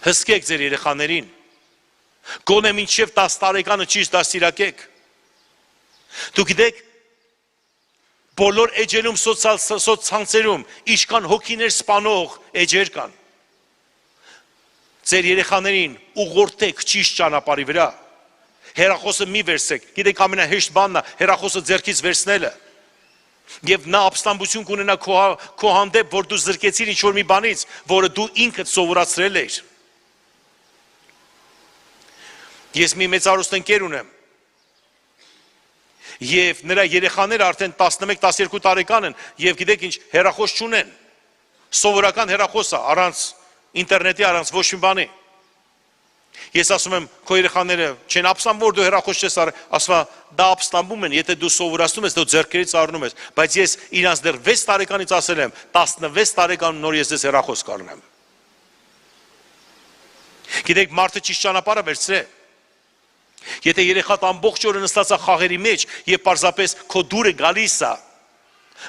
Հսկեք ձեր երեխաներին, գոնե մինչև 10 տարեկանը ճիշտ դաստիարակեք։ Դուք գիտեք, բոլոր էջերում սոցցանցերում ինչքան հոգիներ սպանող էջեր կան։ Ձեր երեխաներին ուղղորդեք ճիշտ ճանապարհի վրա։ Հեռախոսը մի վերցեք, գիտեք ամենահեշտ բանն է հեռախոսը ձեռքից վերցնելը։ Եվ նա ապստամբություն կունենա քո հանդեպ, որ դու զրկեցիր ինչ-որ մի բանից, որը դու ինքդ սովորացրել ես։ Ես մի մեծարուստ ընկեր ունեմ, եւ նրա երեխաները արդեն 11-12 տարեկան են, եւ գիտեք ինչ, հեռախոս չունեն։ Սովորական հեռախոս է, առանց ինտերնետի, առանց ոչ մի բանի։ Ես ասում եմ, քո երեխաները չեն ապստամբում, որ դու հեռախոս չես առել, ասում եմ, դա ապստամբում են, եթե դու սովորացնում ես, դու ձեռքերից առնում ես, բայց ես իրանց դեռ 6 տարեկանից ասել եմ, 16 տարեկանում նոր ես հեռախոս կառնեմ։ Գիտեք, մարդը ճիշտ ճանապարհը վերցրե։ Եթե երեխան ամբողջ օրը նստած է խաղերի մեջ եւ պարզապես քո դուրը գալիս է,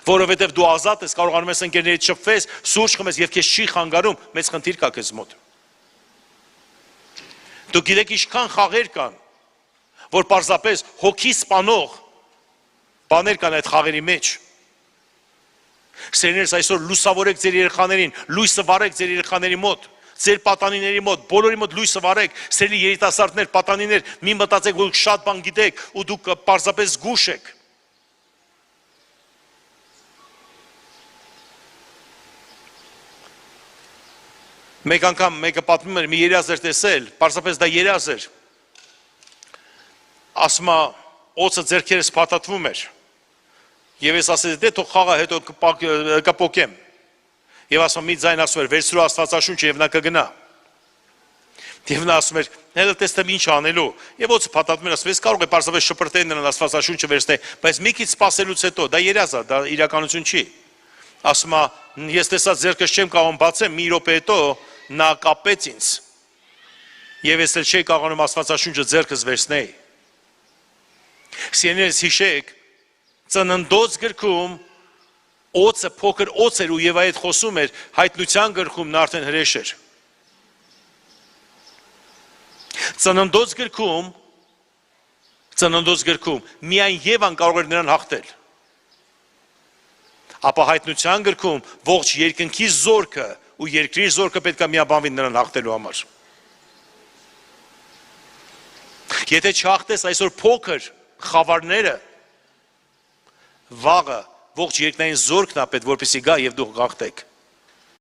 որովհետեւ դու ազատ ես, կարողանում ես ընկերներից շփվես, սուրճ խմես եւ քեզ չի խանգարում, մեծ խնդիր կա քեզ մոտ։ Դուք գիտեք ինչքան խաղեր կան, որ պարզապես հոգի սպանող բաներ կան այդ խաղերի մեջ։ Սերներս այսօր լուսավորեք ձեր երեխաներին, լույսը վարեք ձեր երեխաների մոտ, ձեր պատանիների մոտ, բոլորի մոտ լույսը վարեք, սերի երիտասարդներ, պատանիներ, մի մտածեք, որ շատ բան գիտեք ու դուք պարզապես զգուշ եք։ Մեկ անգամ մեկը պատմում էր, մի երազ էր տեսել, պարզապես դա երազ էր, ասում է, օծը ձեռքերս փաթաթվում էր, եւ ես ասեցի, դե թող խաղա, հետո կպոկեմ, եւ ասում մի ձայն ասում էր, վերցրու Աստվածաշունչը եւ նա կգնա, եւ նա ասում էր, հետո տեսնեմ ինչ անելու, եւ օծը փաթաթվում էր, ասում ես կարող է պարզապես շպրտել նրան Աստվածաշունչը վերցնել, բայց մի քիչ սպասելուց հետո, դա երազ է, դա իրականություն չի, ասում է, ես տեսած ձեռքս չեմ կարող բացեմ, մի րոպե հետո նա կապեց ինձ եւ ես էլ չէի կարողանում Աստվածաշունչը ձեռքս վերցնել։ Սիրելիներս, հիշեք, ծննդոց գրքում օծը փոքր օծ էր ու եւ այդ խոսում էր, հայտնության գրքում նա արդեն հրեշ էր։ Ծննդոց գրքում միայն Եվան կարող էր նրան հաղթել։ Ապա հայտնության գրքում ողջ երկնքի զորքը ու երկրի զորքը պետք է միաբանվի նրան հաղթելու համար։ Եթե չհաղթես այսօր փոքր խավարները, վաղը ողջ երկնային զորքն է պետք որպեսզի գա եւ դուք հաղթեք։